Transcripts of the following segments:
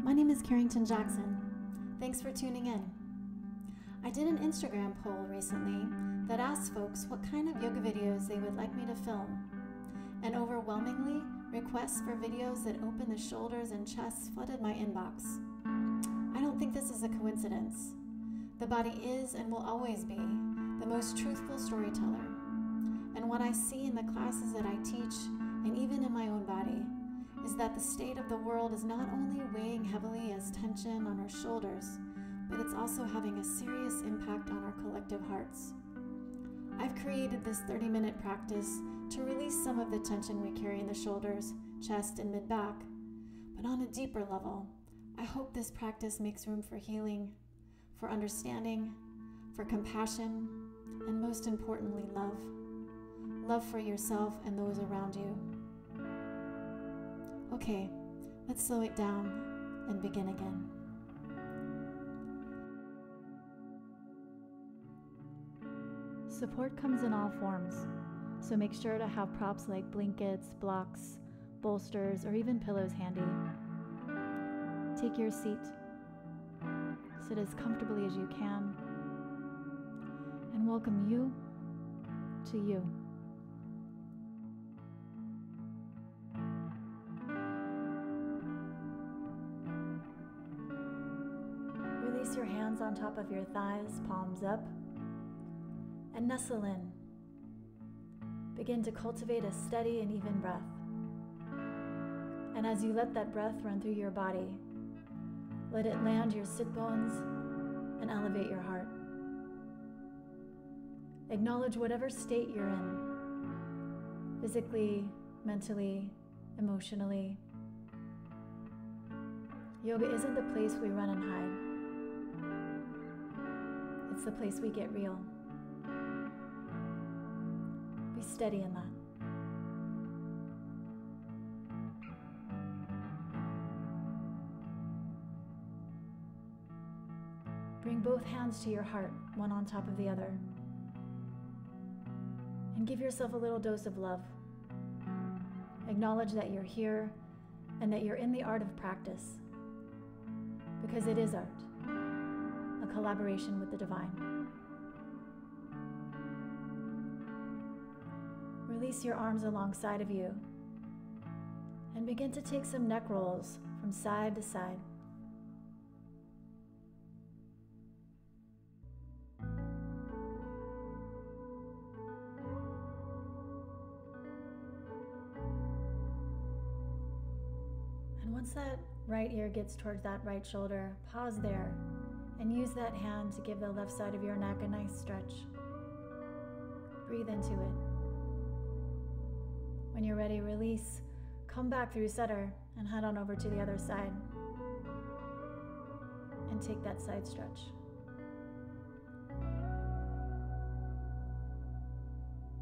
My name is Carrington Jackson. Thanks for tuning in. I did an Instagram poll recently that asked folks what kind of yoga videos they would like me to film. And overwhelmingly, requests for videos that open the shoulders and chest flooded my inbox. I don't think this is a coincidence. The body is and will always be the most truthful storyteller. And what I see in the classes that I teach, and even in my own body, is that the state of the world is not only weighing heavily as tension on our shoulders, but it's also having a serious impact on our collective hearts. I've created this 30-minute practice to release some of the tension we carry in the shoulders, chest, and mid-back. But on a deeper level, I hope this practice makes room for healing, for understanding, for compassion, and most importantly, love. Love for yourself and those around you. Okay, let's slow it down and begin again. Support comes in all forms, so make sure to have props like blankets, blocks, bolsters, or even pillows handy. Take your seat. Sit as comfortably as you can, and welcome you to you. Release your hands on top of your thighs, palms up, and nestle in. Begin to cultivate a steady and even breath. And as you let that breath run through your body, let it land your sit bones and elevate your heart. Acknowledge whatever state you're in, physically, mentally, emotionally. Yoga isn't the place we run and hide. It's the place we get real. Be steady in that. Bring both hands to your heart, one on top of the other. And give yourself a little dose of love. Acknowledge that you're here and that you're in the art of practice. Because it is art, a collaboration with the divine. Release your arms alongside of you and begin to take some neck rolls from side to side. And once that right ear gets towards that right shoulder, pause there and use that hand to give the left side of your neck a nice stretch. Breathe into it. When you're ready, release. Come back through center and head on over to the other side. And take that side stretch.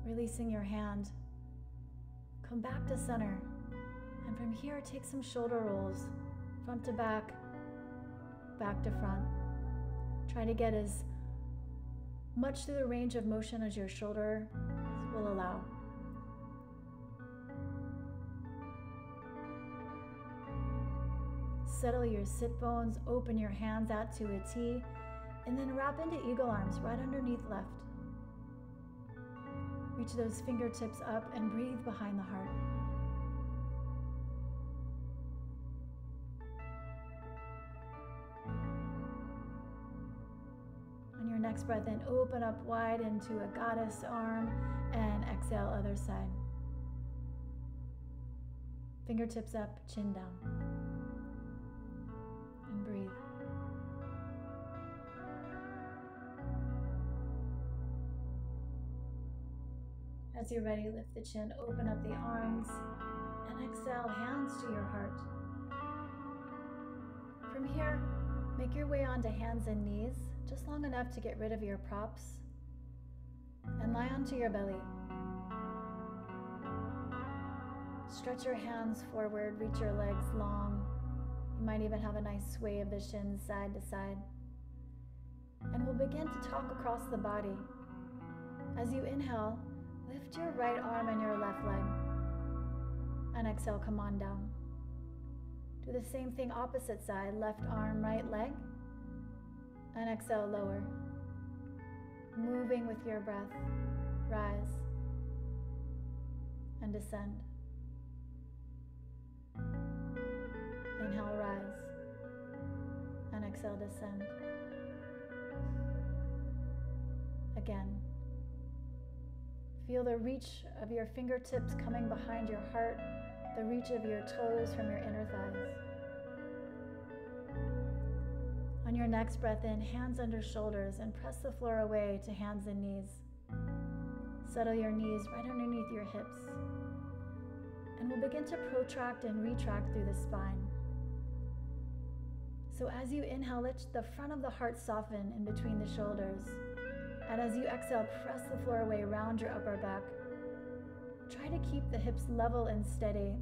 Releasing your hand. Come back to center. And from here, take some shoulder rolls. Front to back, back to front. Try to get as much through the range of motion as your shoulder will allow. Settle your sit bones, open your hands out to a T, and then wrap into eagle arms right underneath left. Reach those fingertips up and breathe behind the heart. On your next breath in, open up wide into a goddess arm and exhale other side. Fingertips up, chin down. And breathe. As you're ready, lift the chin, open up the arms, and exhale, hands to your heart. From here, make your way onto hands and knees, just long enough to get rid of your props, and lie onto your belly. Stretch your hands forward, reach your legs long. You might even have a nice sway of the shins side to side. And we'll begin to talk across the body. As you inhale, lift your right arm and your left leg. And exhale, come on down. Do the same thing opposite side, left arm, right leg. And exhale, lower. Moving with your breath, rise and descend. Inhale, rise, and exhale, descend. Again. Feel the reach of your fingertips coming behind your heart, the reach of your toes from your inner thighs. On your next breath in, hands under shoulders and press the floor away to hands and knees. Settle your knees right underneath your hips. And we'll begin to protract and retract through the spine. So as you inhale, let the front of the heart soften in between the shoulders. And as you exhale, press the floor away, round your upper back. Try to keep the hips level and steady.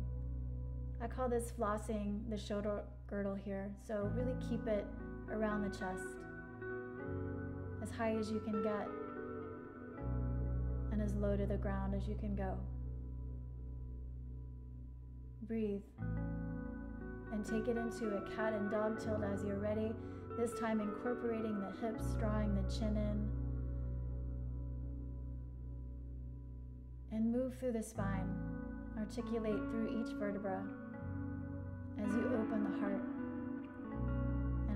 I call this flossing the shoulder girdle here. So really keep it around the chest, as high as you can get, and as low to the ground as you can go. Breathe, and take it into a cat and dog tilt as you're ready, this time incorporating the hips, drawing the chin in, and move through the spine. Articulate through each vertebra as you open the heart.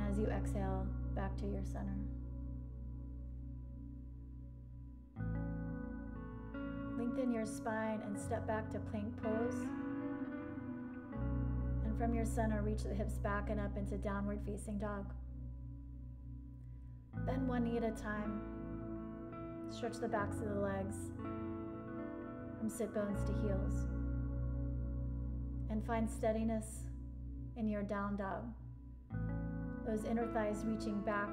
As you exhale, back to your center. Lengthen your spine and step back to plank pose. And from your center, reach the hips back and up into downward facing dog. Bend one knee at a time. Stretch the backs of the legs from sit bones to heels. And find steadiness in your down dog. Those inner thighs reaching back,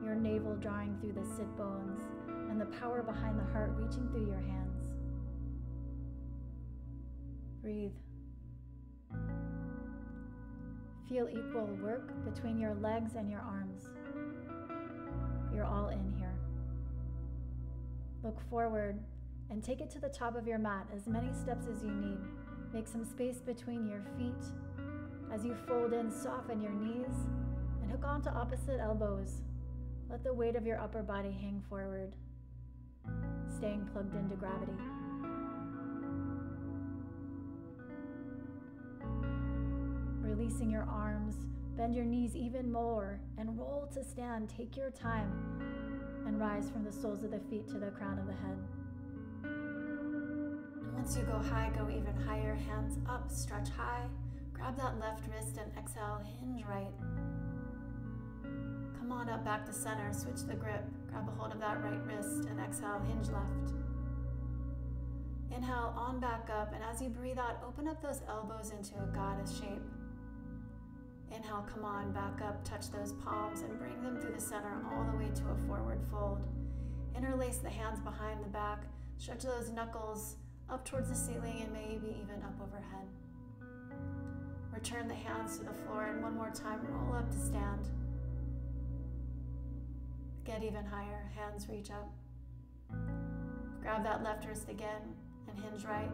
your navel drawing through the sit bones, and the power behind the heart reaching through your hands. Breathe. Feel equal work between your legs and your arms. You're all in here. Look forward and take it to the top of your mat, as many steps as you need. Make some space between your feet. As you fold in, soften your knees and hook onto opposite elbows. Let the weight of your upper body hang forward, staying plugged into gravity. Releasing your arms, bend your knees even more, and roll to stand. Take your time and rise from the soles of the feet to the crown of the head. Once you go high, go even higher. Hands up, stretch high. Grab that left wrist and exhale, hinge right. Come on up back to center, switch the grip. Grab a hold of that right wrist and exhale, hinge left. Inhale, on back up, and as you breathe out, open up those elbows into a goddess shape. Inhale, come on, back up, touch those palms and bring them through the center all the way to a forward fold. Interlace the hands behind the back, stretch those knuckles up towards the ceiling and maybe even up overhead. Return the hands to the floor, and one more time, roll up to stand. Get even higher, hands reach up. Grab that left wrist again and hinge right.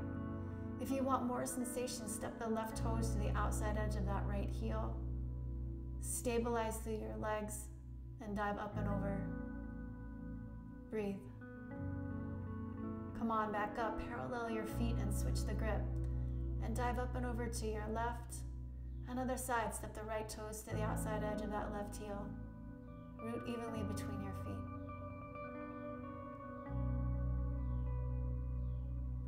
If you want more sensation, step the left toes to the outside edge of that right heel. Stabilize through your legs and dive up and over. Breathe. Come on, back up, parallel your feet and switch the grip. And dive up and over to your left. Another side, step the right toes to the outside edge of that left heel. Root evenly between your feet.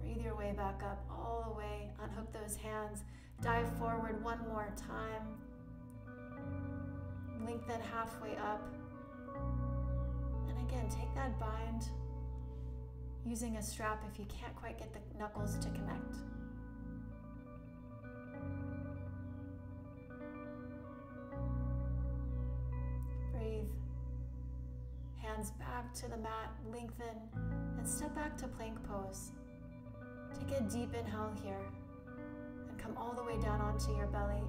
Breathe your way back up, all the way. Unhook those hands. Dive forward one more time. Lengthen halfway up. And again, take that bind using a strap if you can't quite get the knuckles to connect. Breathe. Hands back to the mat, lengthen, and step back to plank pose. Take a deep inhale here, and come all the way down onto your belly.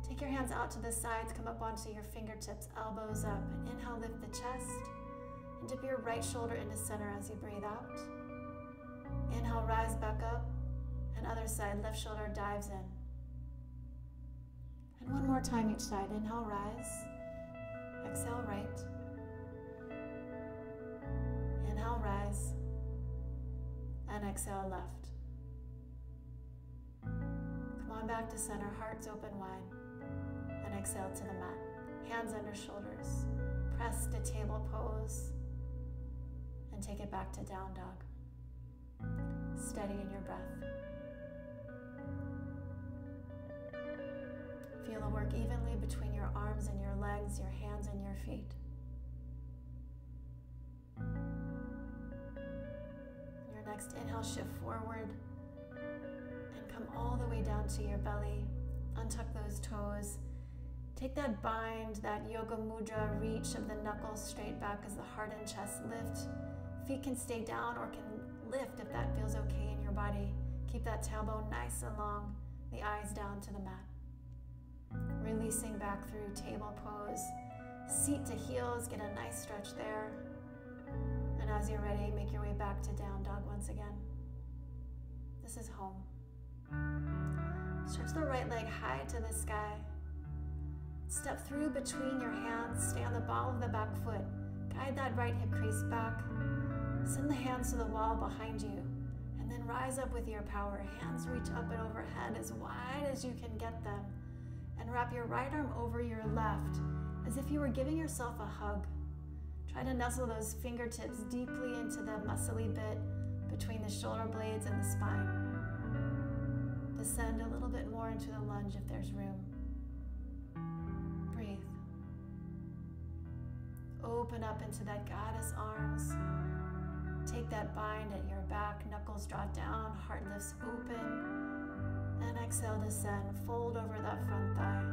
Take your hands out to the sides, come up onto your fingertips, elbows up. Inhale, lift the chest, and dip your right shoulder into center as you breathe out. Inhale, rise back up, and other side, left shoulder dives in. And one more time each side. Inhale, rise. Exhale, right. Inhale, rise. And exhale, left. Come on back to center, hearts open wide. And exhale to the mat. Hands under shoulders. Press to table pose. And take it back to down dog. Steady in your breath. Feel the work evenly between your arms and your legs, your hands and your feet. On your next inhale, shift forward and come all the way down to your belly. Untuck those toes. Take that bind, that yoga mudra reach of the knuckles straight back as the heart and chest lift. Feet can stay down or can lift if that feels okay in your body. Keep that tailbone nice and long, the eyes down to the mat. Releasing back through table pose. Seat to heels, get a nice stretch there. And as you're ready, make your way back to down dog once again. This is home. Stretch the right leg high to the sky. Step through between your hands, stay on the ball of the back foot. Guide that right hip crease back. Send the hands to the wall behind you. And then rise up with your power. Hands reach up and overhead as wide as you can get them. And wrap your right arm over your left as if you were giving yourself a hug. Try to nestle those fingertips deeply into the muscly bit between the shoulder blades and the spine. Descend a little bit more into the lunge if there's room. Breathe. Open up into that goddess arms. Take that bind at your back, knuckles draw down, heart lifts open. And exhale, descend, fold over that front thigh.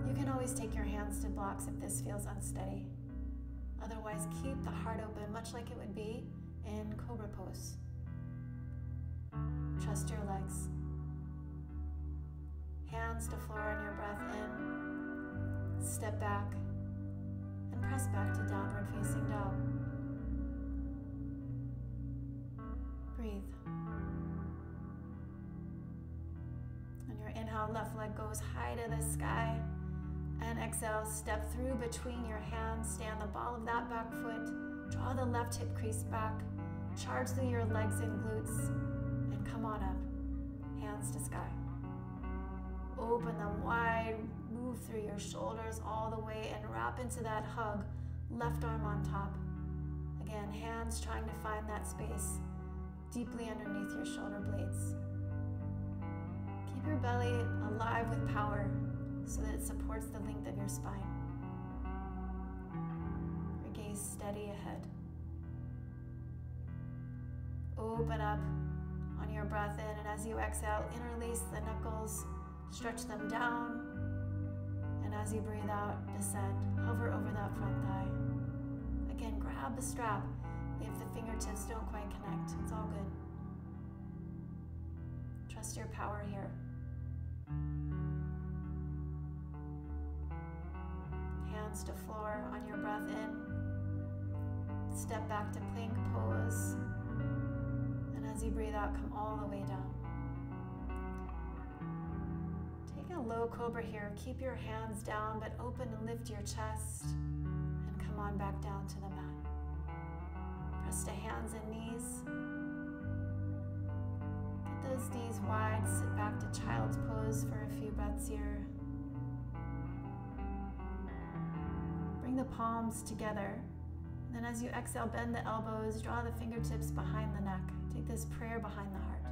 You can always take your hands to blocks if this feels unsteady. Otherwise, keep the heart open, much like it would be in Cobra Pose. Trust your legs. Hands to floor on your breath in. Step back and press back to downward facing dog. Breathe. On your inhale, left leg goes high to the sky. And exhale, step through between your hands, stay on the ball of that back foot, draw the left hip crease back, charge through your legs and glutes, and come on up, hands to sky. Open them wide, move through your shoulders all the way and wrap into that hug, left arm on top. Again, hands trying to find that space deeply underneath your shoulder blades. Keep your belly alive with power so that it supports the length of your spine. Your gaze steady ahead. Open up on your breath in, and as you exhale, interlace the knuckles, stretch them down, and as you breathe out, descend. Hover over that front thigh. Again, grab the strap if the fingertips don't quite connect. It's all good. Trust your power here. Hands to floor on your breath in. Step back to plank pose. And as you breathe out, come all the way down. Take a low cobra here. Keep your hands down, but open and lift your chest. And come on back down to the mat. Press to hands and knees. Get those knees wide. Sit back to child's pose for a few breaths here. Bring the palms together. And then as you exhale, bend the elbows, draw the fingertips behind the neck. Take this prayer behind the heart.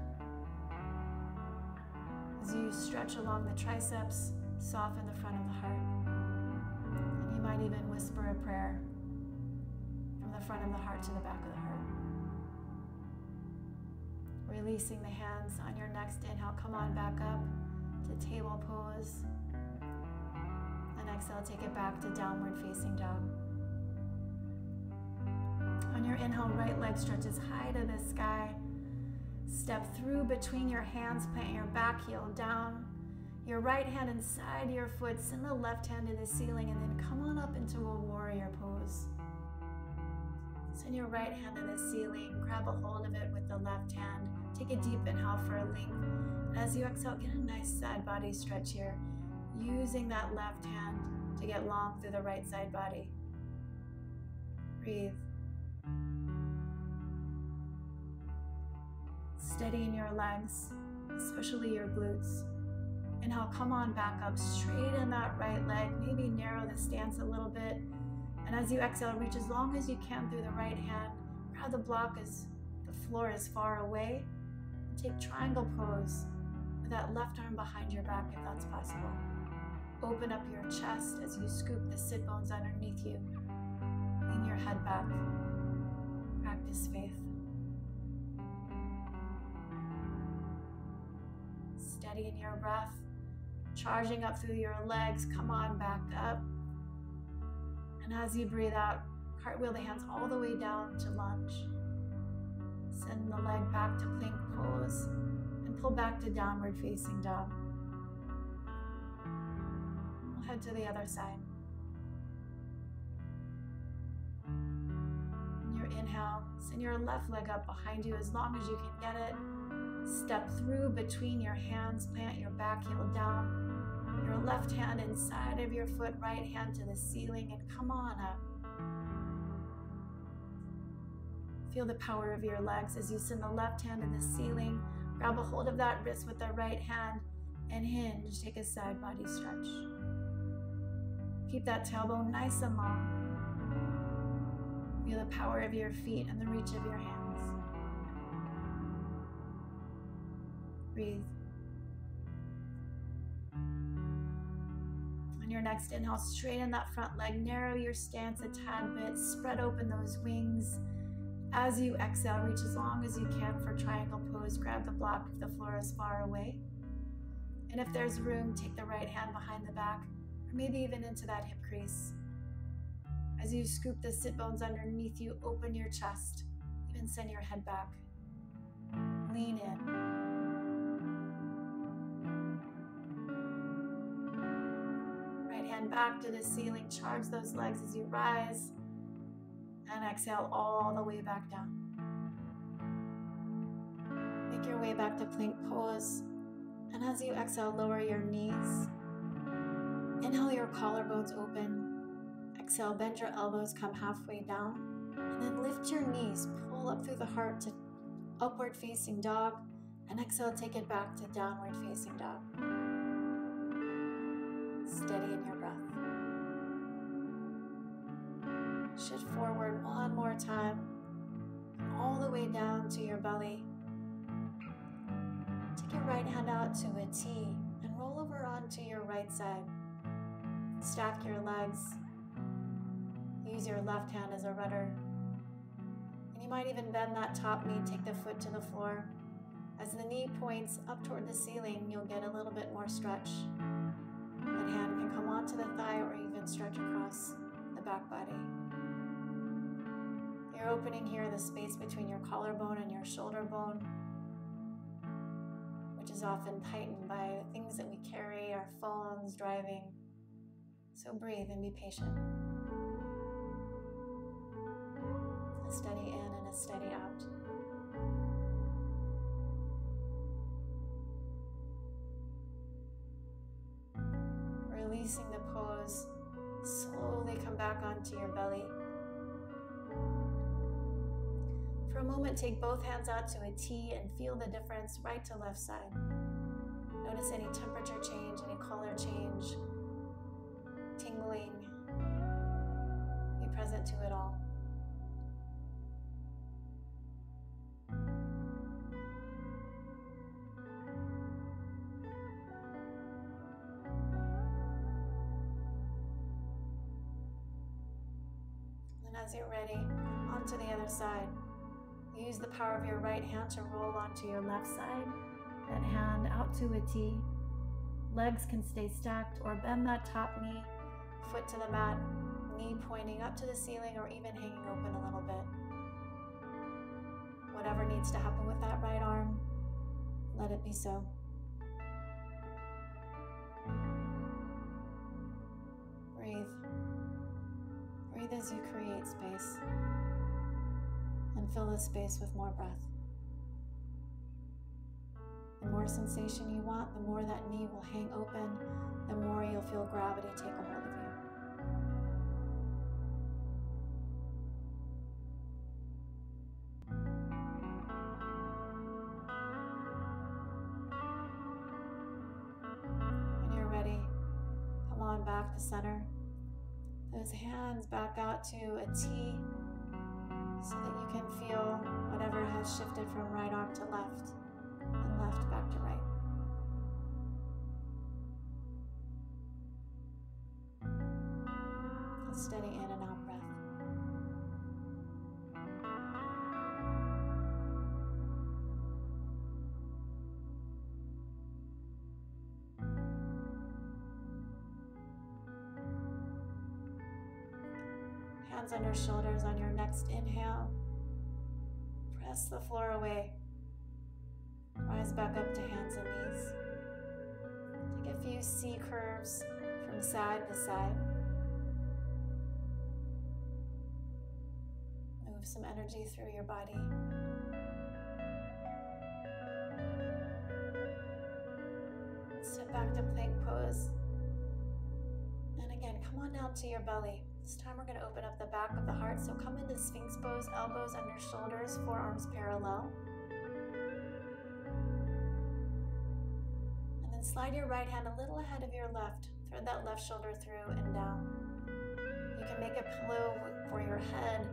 As you stretch along the triceps, soften the front of the heart. And you might even whisper a prayer from the front of the heart to the back of the heart. Releasing the hands on your next inhale, come on back up to table pose. And exhale, take it back to downward facing dog. On your inhale, right leg stretches high to the sky. Step through between your hands, plant your back heel down. Your right hand inside your foot, send the left hand to the ceiling, and then come on up into a warrior pose. Send your right hand to the ceiling, grab a hold of it with the left hand. Take a deep inhale for a length. And as you exhale, get a nice side body stretch here. using that left hand to get long through the right side body. Breathe. Steady in your legs, especially your glutes. Inhale, come on back up, straighten that right leg, maybe narrow the stance a little bit. And as you exhale, reach as long as you can through the right hand. Grab the block as the floor is far away. And take triangle pose with that left arm behind your back if that's possible. Open up your chest as you scoop the sit bones underneath you. Lean your head back. Practice faith. Steady in your breath. Charging up through your legs. Come on back up. And as you breathe out, cartwheel the hands all the way down to lunge. Send the leg back to plank pose and pull back to downward facing dog. We'll head to the other side. In your inhale, send your left leg up behind you as long as you can get it. Step through between your hands, plant your back heel down. Your left hand inside of your foot, right hand to the ceiling, and come on up. Feel the power of your legs as you send the left hand to the ceiling. Grab a hold of that wrist with the right hand and hinge. Take a side body stretch. Keep that tailbone nice and long. Feel the power of your feet and the reach of your hands. Breathe. On your next inhale, straighten that front leg, narrow your stance a tad bit, spread open those wings. As you exhale, reach as long as you can for triangle pose. Grab the block if the floor is far away. And if there's room, take the right hand behind the back, or maybe even into that hip crease. As you scoop the sit bones underneath you, open your chest, even send your head back. Lean in. Back to the ceiling, charge those legs as you rise, and exhale all the way back down. Make your way back to plank pose, and as you exhale, lower your knees. Inhale, your collarbones open. Exhale, bend your elbows, come halfway down, and then lift your knees, pull up through the heart to upward facing dog, and exhale, take it back to downward facing dog. Steady in your breath. Shift forward one more time, all the way down to your belly. Take your right hand out to a T and roll over onto your right side. Stack your legs. Use your left hand as a rudder. And you might even bend that top knee, take the foot to the floor. As the knee points up toward the ceiling, you'll get a little bit more stretch. That hand can come onto the thigh or even stretch across the back body. You're opening here the space between your collarbone and your shoulder bone, which is often tightened by things that we carry, our phones, driving. So breathe and be patient. A steady in and a steady out. Releasing the pose, slowly come back onto your belly. For a moment, take both hands out to a T and feel the difference right to left side. Notice any temperature change, any color change, tingling. Be present to it all. As you're ready, onto the other side. Use the power of your right hand to roll onto your left side. That hand out to a T. Legs can stay stacked or bend that top knee, foot to the mat, knee pointing up to the ceiling or even hanging open a little bit. Whatever needs to happen with that right arm, let it be so. Breathe. Breathe as you create space, and fill the space with more breath. The more sensation you want, the more that knee will hang open, the more you'll feel gravity take a hold of you. When you're ready, come on back to center. Those hands back out to a T so that you can feel whatever has shifted from right arm to left and left back to right. A steady in and out breath. Hands under shoulders on your next inhale. Press the floor away. Rise back up to hands and knees. Take a few C curves from side to side. Move some energy through your body. Step back to plank pose. And again, come on down to your belly. This time we're going to open up the back of the heart. So come into Sphinx pose, elbows under shoulders, forearms parallel. And then slide your right hand a little ahead of your left. Thread that left shoulder through and down. You can make a pillow for your head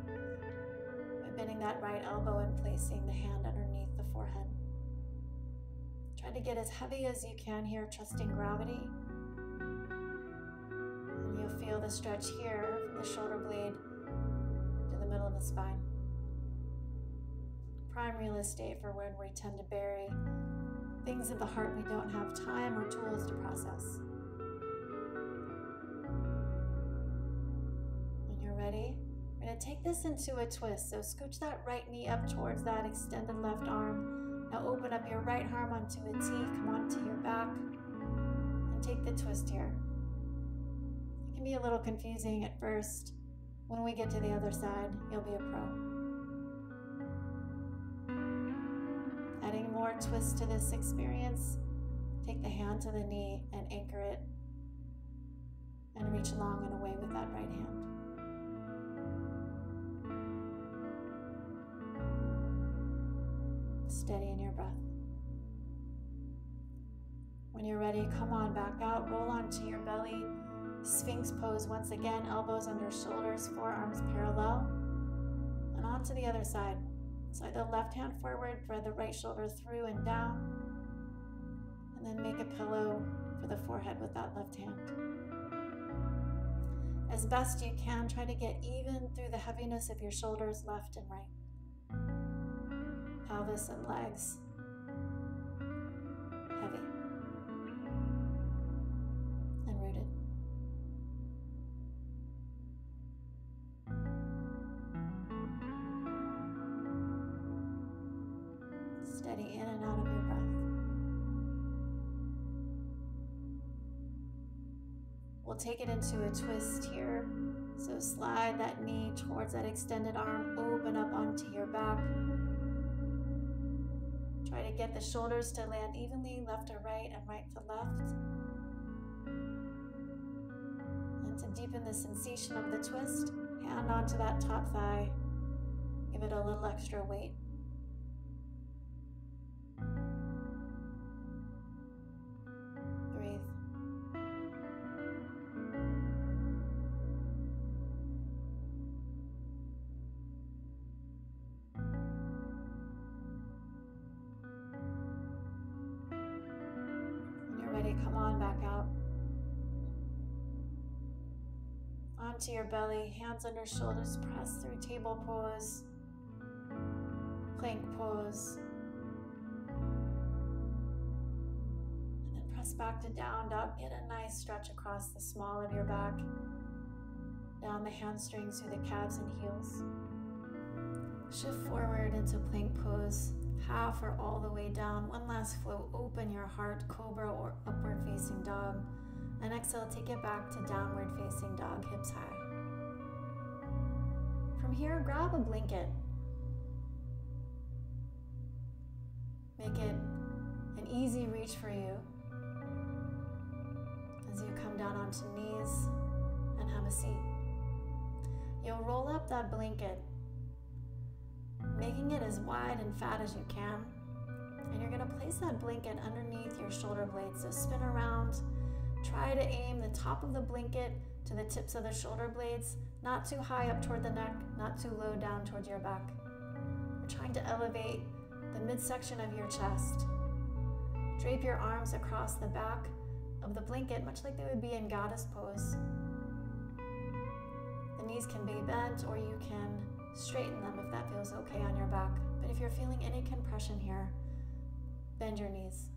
by bending that right elbow and placing the hand underneath the forehead. Try to get as heavy as you can here, trusting gravity. And you'll feel the stretch here from the shoulder blade to the middle of the spine. Prime real estate for when we tend to bury things of the heart we don't have time or tools to process. When you're ready, we're going to take this into a twist. So scooch that right knee up towards that extended left arm. Now open up your right arm onto a T, come onto your back, and take the twist here. It can be a little confusing at first. When we get to the other side, you'll be a pro. Adding more twist to this experience, take the hand to the knee and anchor it, and reach long and away with that right hand. Steady in your breath. When you're ready, come on back out, roll onto your belly, Sphinx pose once again, elbows under shoulders, forearms parallel, and on to the other side. Slide the left hand forward, thread the right shoulder through and down, and then make a pillow for the forehead with that left hand. As best you can, try to get even through the heaviness of your shoulders left and right. Pelvis and legs heavy and rooted. Steady in and out of your breath. We'll take it into a twist here. So slide that knee towards that extended arm, open up onto your back. Try to get the shoulders to land evenly, left to right and right to left. And to deepen the sensation of the twist, hand onto that top thigh. Give it a little extra weight. Breathe. Come on back out. Onto your belly, hands under shoulders, press through table pose, plank pose, and then press back to down dog. Get a nice stretch across the small of your back, down the hamstrings through the calves and heels. Shift forward into plank pose. Half or all the way down. One last flow. Open your heart, cobra or upward facing dog. And exhale, take it back to downward facing dog, hips high. From here, grab a blanket. Make it an an easy reach for you as you come down onto knees and have a seat. You'll roll up that blanket, making it as wide and fat as you can. And you're going to place that blanket underneath your shoulder blades. So spin around. Try to aim the top of the blanket to the tips of the shoulder blades, not too high up toward the neck, not too low down towards your back. You're trying to elevate the midsection of your chest. Drape your arms across the back of the blanket, much like they would be in goddess pose. The knees can be bent, or you can straighten them if that feels okay on your back. But if you're feeling any compression here, bend your knees.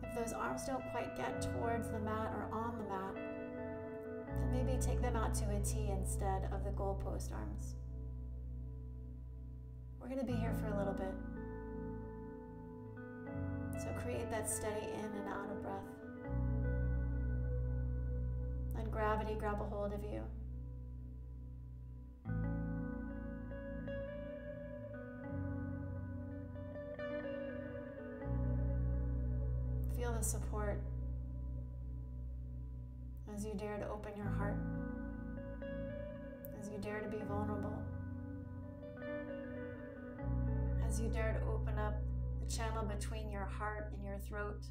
If those arms don't quite get towards the mat or on the mat, then maybe take them out to a T instead of the goalpost arms. We're going to be here for a little bit. So create that steady in and out of breath. Let gravity grab a hold of you. Feel the support as you dare to open your heart, as you dare to be vulnerable, as you dare to open up the channel between your heart and your throat,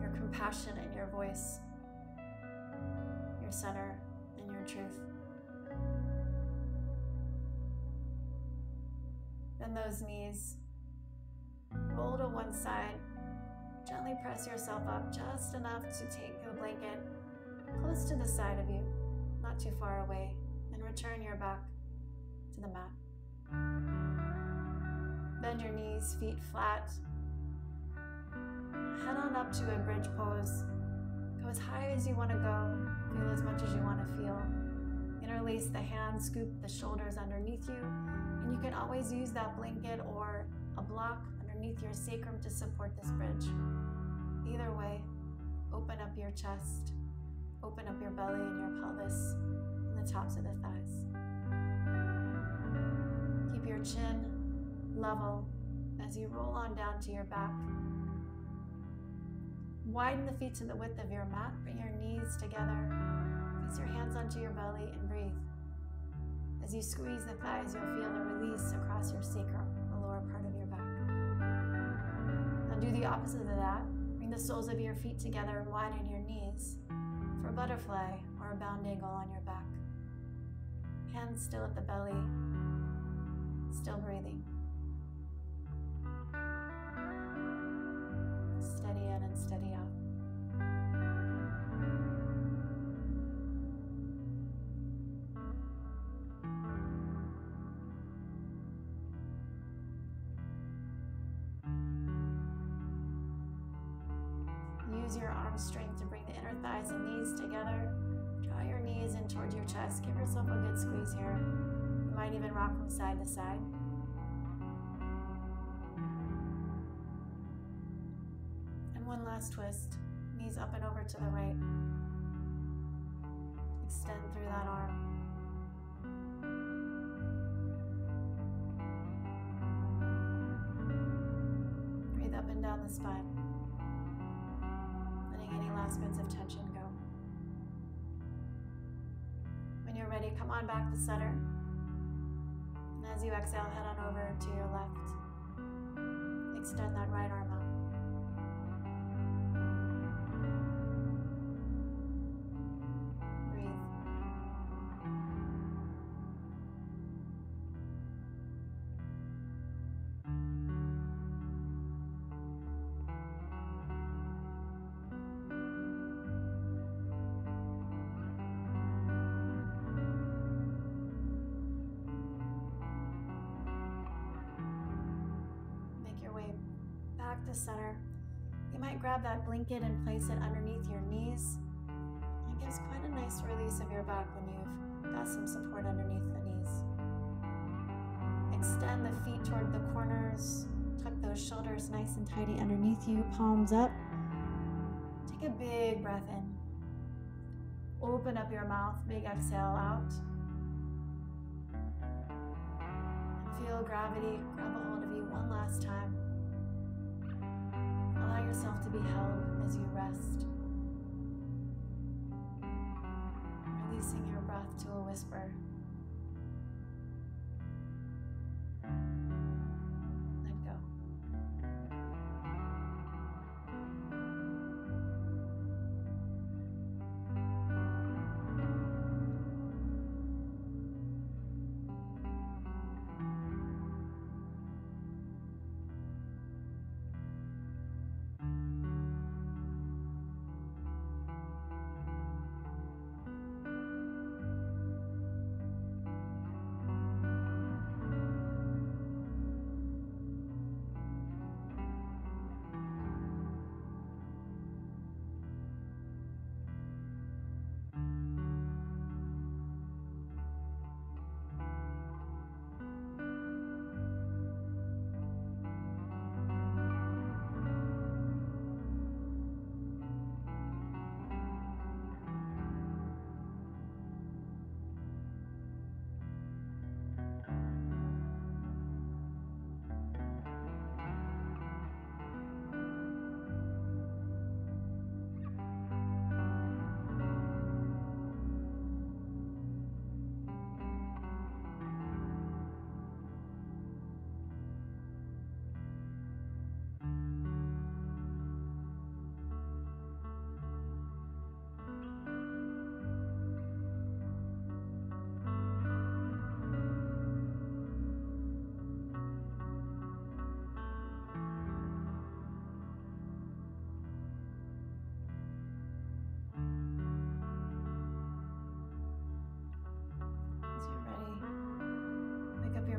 your compassion and your voice, your center and your truth. Bend those knees, roll to one side. Gently press yourself up just enough to take the blanket close to the side of you, not too far away, and return your back to the mat. Bend your knees, feet flat. Head on up to a bridge pose. Go as high as you want to go. Feel as much as you want to feel. Interlace the hands, scoop the shoulders underneath you, and you can always use that blanket or a block underneath your sacrum to support this bridge. Either way, open up your chest, open up your belly and your pelvis and the tops of the thighs. Keep your chin level as you roll on down to your back. Widen the feet to the width of your mat, bring your knees together, place your hands onto your belly and breathe. As you squeeze the thighs, you'll feel a release across your sacrum, the lower part of your back. Now do the opposite of that. Bring the soles of your feet together and widen your knees for a butterfly or a bound angle on your back. Hands still at the belly, still breathing. Steady in and steady out. Use your arm strength to bring the inner thighs and knees together. Draw your knees in towards your chest. Give yourself a good squeeze here. You might even rock from side to side. And one last twist. Knees up and over to the right. Extend through that arm. Breathe up and down the spine. Any last bits of tension go. When you're ready, come on back to center. And as you exhale, head on over to your left. Extend that right arm out. Breathe. Back to center. You might grab that blanket and place it underneath your knees. It gives quite a nice release of your back when you've got some support underneath the knees. Extend the feet toward the corners. Tuck those shoulders nice and tidy underneath you, palms up. Take a big breath in. Open up your mouth, big exhale out. And feel feel gravity grab a hold of you one last time. Allow yourself to be held as you rest. Releasing your breath to a whisper. Let go.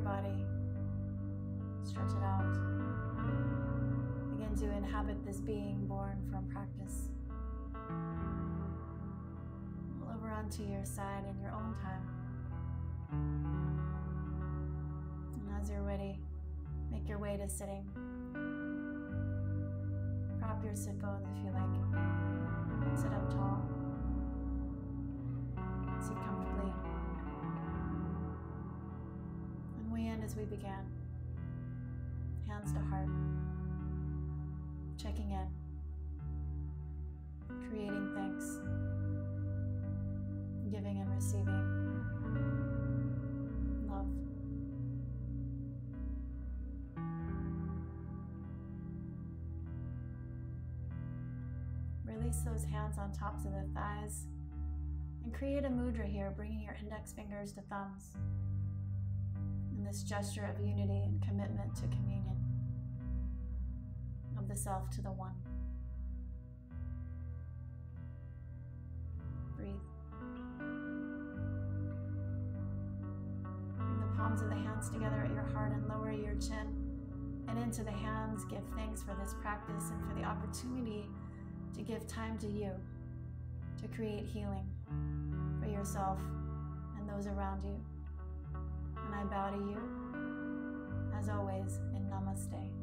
Body. Stretch it out. Begin to inhabit this being born from practice. Roll over onto your side in your own time. And as you're ready, make your way to sitting. Prop your sit bones if you like. Sit up tall. Sit comfortably. We end as we began. Hands to heart. Checking in. Creating thanks. Giving and receiving. Love. Release those hands on tops of the thighs. And create a mudra here, bringing your index fingers to thumbs. This gesture of unity and commitment to communion of the self to the one. Breathe. Bring the palms of the hands together at your heart and lower your chin and into the hands. Give thanks for this practice and for the opportunity to give time to you to create healing for yourself and those around you. And I bow to you, as always, in Namaste.